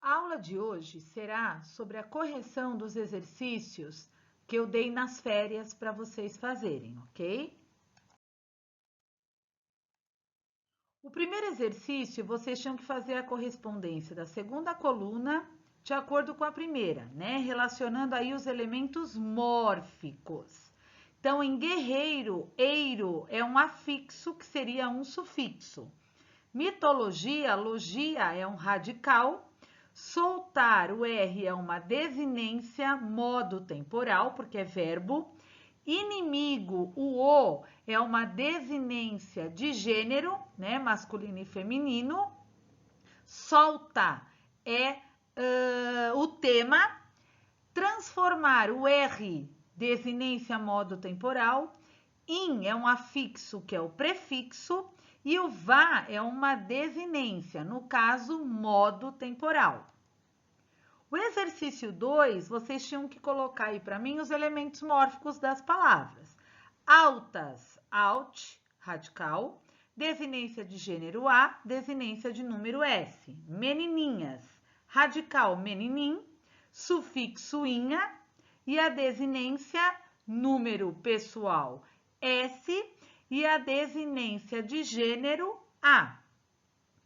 A aula de hoje será sobre a correção dos exercícios que eu dei nas férias para vocês fazerem, ok? O primeiro exercício, vocês tinham que fazer a correspondência da segunda coluna de acordo com a primeira, né? Relacionando aí os elementos mórficos. Então, em guerreiro, eiro é um afixo que seria um sufixo. Mitologia, logia é um radical. Soltar, o R é uma desinência, modo temporal, porque é verbo. Inimigo, o O é uma desinência de gênero, né, masculino e feminino. Solta é o tema. Transformar, o R, desinência, modo temporal. In é um afixo, que é o prefixo. E o vá é uma desinência, no caso, modo temporal. O exercício 2, vocês tinham que colocar aí para mim os elementos mórficos das palavras. Altas, alt, radical. Desinência de gênero A, desinência de número S. Menininhas, radical, meninim. Sufixo inha. E a desinência número pessoal S. E a desinência de gênero A.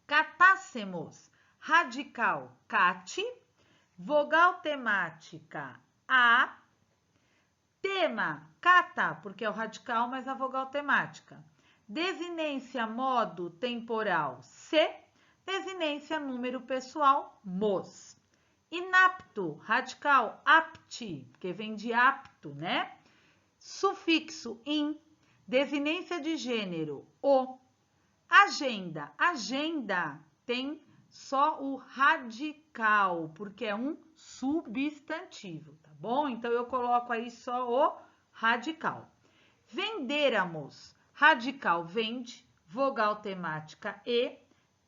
Catássemos, radical, cate. Vogal temática, A. Tema, cata, porque é o radical, mas a vogal temática. Desinência, modo temporal, C. Desinência, número pessoal, mos. Inapto, radical, apti, porque vem de apto, né? Sufixo, in. Desinência de gênero, o. Agenda, agenda tem só o radical, porque é um substantivo, tá bom? Então, eu coloco aí só o radical. Venderamos, radical vende, vogal temática e,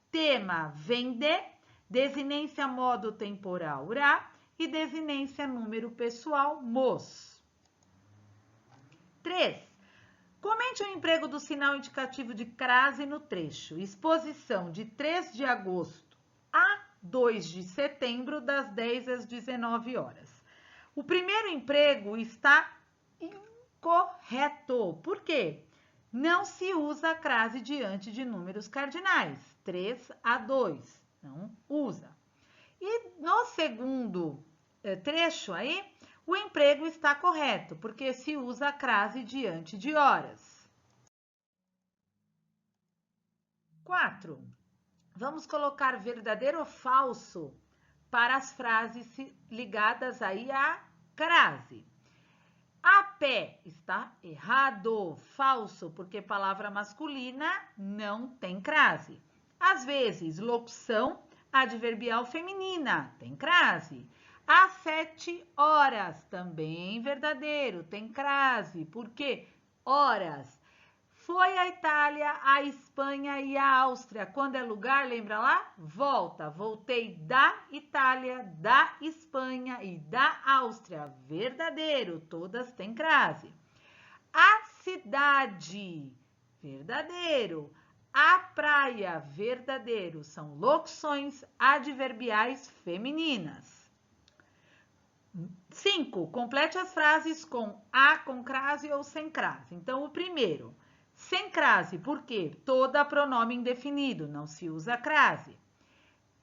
tema vende, desinência modo temporal ra e desinência número pessoal mos. 3. Comente o emprego do sinal indicativo de crase no trecho. Exposição de 3 de agosto a 2 de setembro, das 10 às 19 horas. O primeiro emprego está incorreto. Por quê? Não se usa a crase diante de números cardinais. 3 a 2. Não usa. E no segundo trecho aí, o emprego está correto, porque se usa a crase diante de horas. 4. Vamos colocar verdadeiro ou falso para as frases ligadas aí à crase. A pé está errado, falso, porque palavra masculina não tem crase. Às vezes, locução adverbial feminina tem crase. Às 7 horas, também verdadeiro, tem crase. Por quê? Horas. Foi a Itália, a Espanha e a Áustria. Quando é lugar, lembra lá? Volta. Voltei da Itália, da Espanha e da Áustria. Verdadeiro, todas têm crase. A cidade, verdadeiro. A praia, verdadeiro. São locuções adverbiais femininas. 5. Complete as frases com a, com crase ou sem crase. Então, o primeiro, sem crase, por quê? Toda pronome indefinido, não se usa crase.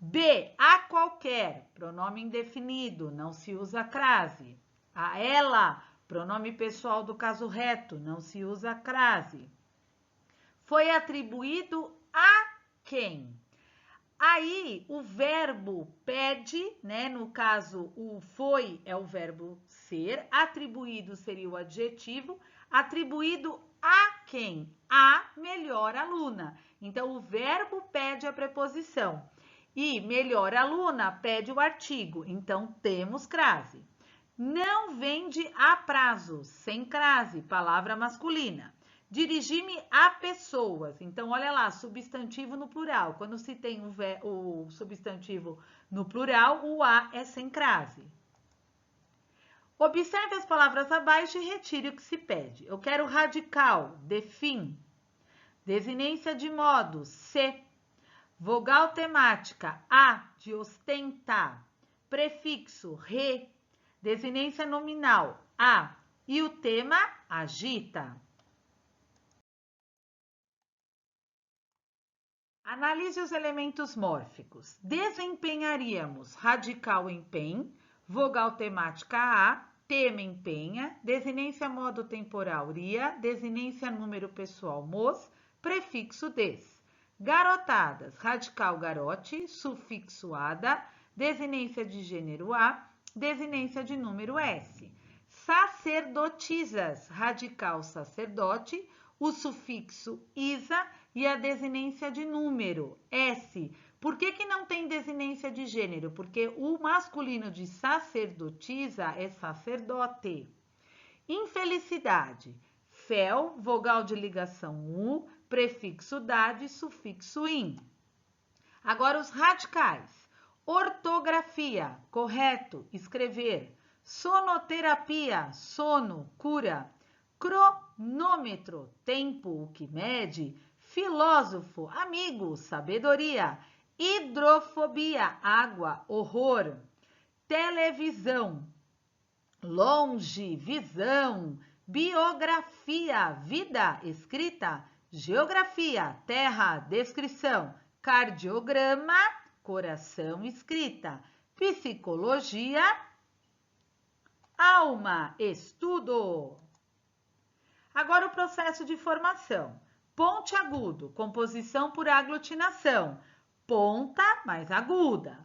B, a qualquer, pronome indefinido, não se usa crase. A ela, pronome pessoal do caso reto, não se usa crase. Foi atribuído a quem? Aí, o verbo pede, né? No caso, o foi é o verbo ser, atribuído seria o adjetivo, atribuído a quem? A melhor aluna. Então, o verbo pede a preposição. E melhor aluna pede o artigo. Então, temos crase. Não vende a prazo, sem crase, palavra masculina. Dirigi-me a pessoas. Então, olha lá, substantivo no plural. Quando se tem o substantivo no plural, o a é sem crase. Observe as palavras abaixo e retire o que se pede. Eu quero radical, de fim. Desinência de modo, se. Vogal temática, a, de ostentar. Prefixo, re. Desinência nominal, a. E o tema, agita. Analise os elementos mórficos. Desempenharíamos radical empenho, vogal temática a, tema empenha, desinência modo temporal ria, desinência número pessoal mos, prefixo des. Garotadas, radical garote, sufixo ada, desinência de gênero a, desinência de número s. Sacerdotisas, radical sacerdote, o sufixo isa e a desinência de número, S. Por que não tem desinência de gênero? Porque o masculino de sacerdotisa é sacerdote. Infelicidade, fel, vogal de ligação u, prefixo dade, sufixo in. Agora os radicais. Ortografia, correto, escrever. Sonoterapia, sono, cura. Cronômetro, tempo, o que mede. Filósofo, amigo, sabedoria. Hidrofobia, água, horror. Televisão, longe, visão. Biografia, vida, escrita. Geografia, terra, descrição. Cardiograma, coração, escrita. Psicologia, alma, estudo. Agora o processo de formação. Ponte agudo, composição por aglutinação. Ponta mais aguda.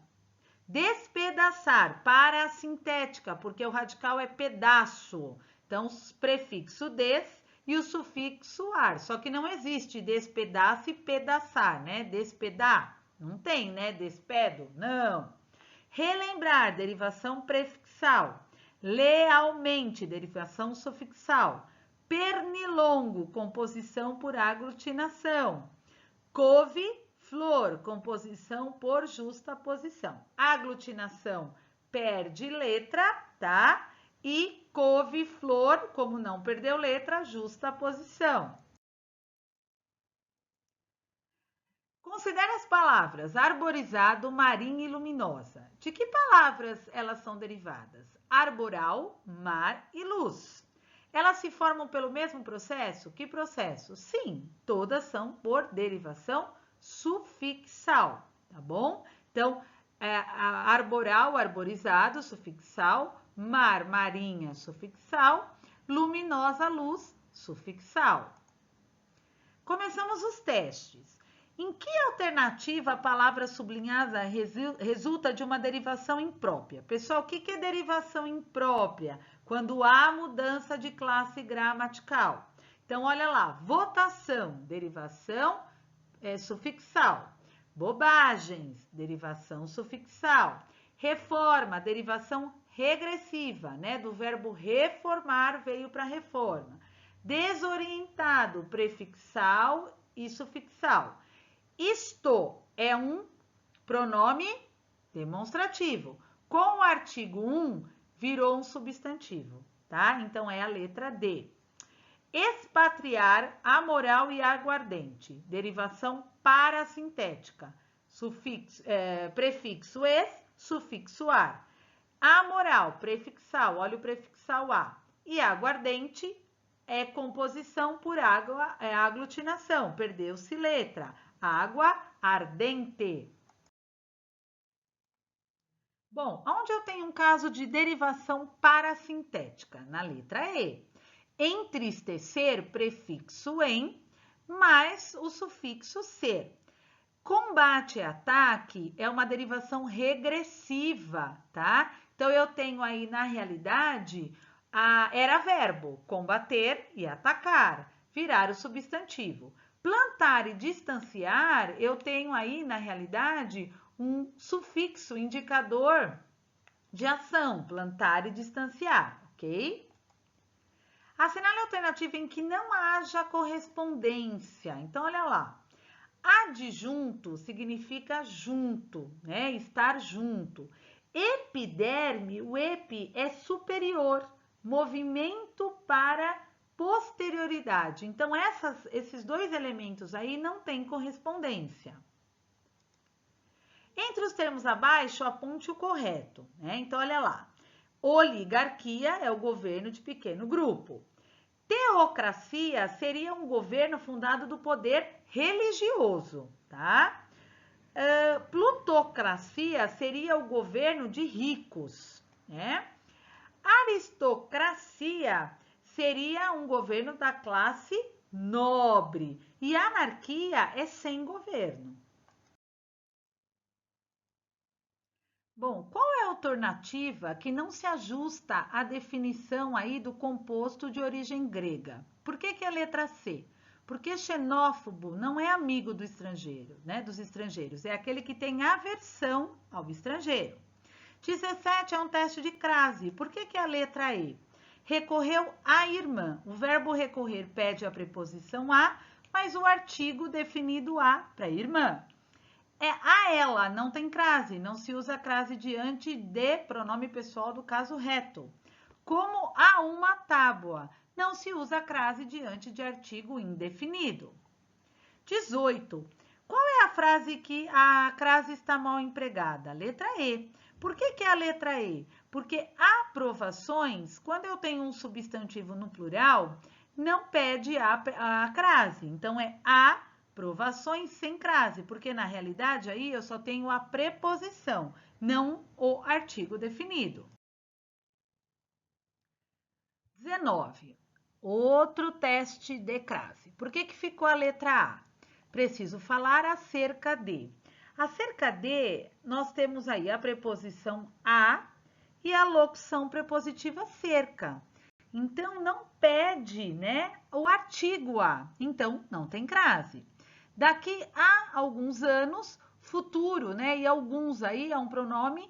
Despedaçar, parasintética, porque o radical é pedaço. Então, prefixo des e o sufixo ar. Só que não existe despedaço e pedaçar, né? Despedar, não tem, né? Despedo, não. Relembrar, derivação prefixal. Lealmente, derivação sufixal. Pernilongo, composição por aglutinação. Couve, flor, composição por justaposição. Aglutinação perde letra, tá? E couve, flor, como não perdeu letra, justaposição. Considere as palavras arborizado, marinha e luminosa. De que palavras elas são derivadas? Arboral, mar e luz. Elas se formam pelo mesmo processo? Que processo? Sim, todas são por derivação sufixal, tá bom? Então, arboral, arborizado, sufixal, mar, marinha, sufixal, luminosa, luz, sufixal. Começamos os testes. Em que alternativa a palavra sublinhada resulta de uma derivação imprópria? Pessoal, o que é derivação imprópria? Quando há mudança de classe gramatical. Então, olha lá, votação, derivação sufixal. Bobagens, derivação sufixal. Reforma, derivação regressiva, né? Do verbo reformar veio para reforma. Desorientado, prefixal e sufixal. Isto é um pronome demonstrativo. Com o artigo 1, virou um substantivo, tá? Então, é a letra D. Expatriar, amoral e aguardente. Derivação parasintética. Prefixo es, sufixo ar. Amoral, prefixal, olha o prefixal a. E aguardente é composição por água, é aglutinação, perdeu-se letra. Água ardente. Bom, onde eu tenho um caso de derivação parasintética? Na letra E. Entristecer, prefixo em, mais o sufixo ser. Combate e ataque é uma derivação regressiva, tá? Então, eu tenho aí, na realidade, era verbo, combater e atacar, virar o substantivo. Plantar e distanciar, eu tenho aí, na realidade, um sufixo indicador de ação, plantar e distanciar, ok? Assinale a alternativa em que não haja correspondência. Então, olha lá. Adjunto significa junto, né? Estar junto. Epiderme, o epi é superior, movimento para posterioridade. Então, esses dois elementos aí não têm correspondência. Entre os termos abaixo, aponte o correto, né? Então, olha lá. Oligarquia é o governo de pequeno grupo. Teocracia seria um governo fundado do poder religioso, tá? Plutocracia seria o governo de ricos, né? Aristocracia seria um governo da classe nobre. E anarquia é sem governo. Bom, qual é a alternativa que não se ajusta à definição aí do composto de origem grega? Por que é a letra C? Porque xenófobo não é amigo do estrangeiro, né? Dos estrangeiros, é aquele que tem aversão ao estrangeiro. 17 é um teste de crase. Por que é a letra E? Recorreu à irmã. O verbo recorrer pede a preposição a, mas o artigo definido a para irmã. É a ela, não tem crase, não se usa crase diante de pronome pessoal do caso reto. Como a uma tábua, não se usa crase diante de artigo indefinido. 18. Qual é a frase que a crase está mal empregada? Letra E. Por que é a letra E? Porque aprovações, quando eu tenho um substantivo no plural, não pede a crase. Então, é aprovações sem crase, porque na realidade aí eu só tenho a preposição, não o artigo definido. 19. Outro teste de crase. Por que ficou a letra A? Preciso falar acerca de. Acerca de, nós temos aí a preposição a e a locução prepositiva cerca. Então, não pede, né, o artigo a. Então, não tem crase. Daqui a alguns anos, futuro, né, e alguns aí é um pronome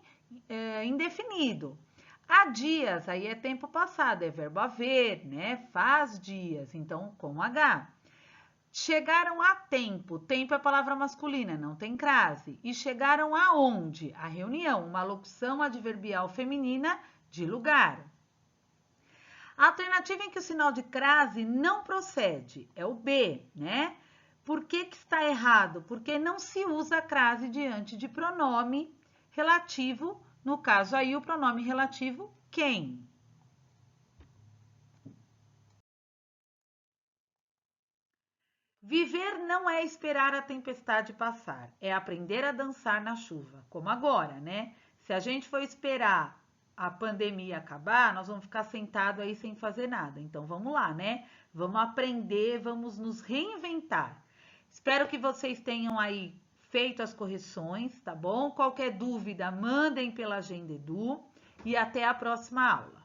indefinido. Há dias, aí é tempo passado, é verbo haver, né, faz dias, então com H. Chegaram a tempo, tempo é palavra masculina, não tem crase. E chegaram aonde? A reunião, uma locução adverbial feminina de lugar. A alternativa em que o sinal de crase não procede é o B, né? Por que está errado? Porque não se usa crase diante de pronome relativo, no caso aí o pronome relativo quem. Viver não é esperar a tempestade passar, é aprender a dançar na chuva, como agora, né? Se a gente for esperar a pandemia acabar, nós vamos ficar sentado aí sem fazer nada. Então vamos lá, né? Vamos aprender, vamos nos reinventar. Espero que vocês tenham aí feito as correções, tá bom? Qualquer dúvida, mandem pela Agenda Edu e até a próxima aula.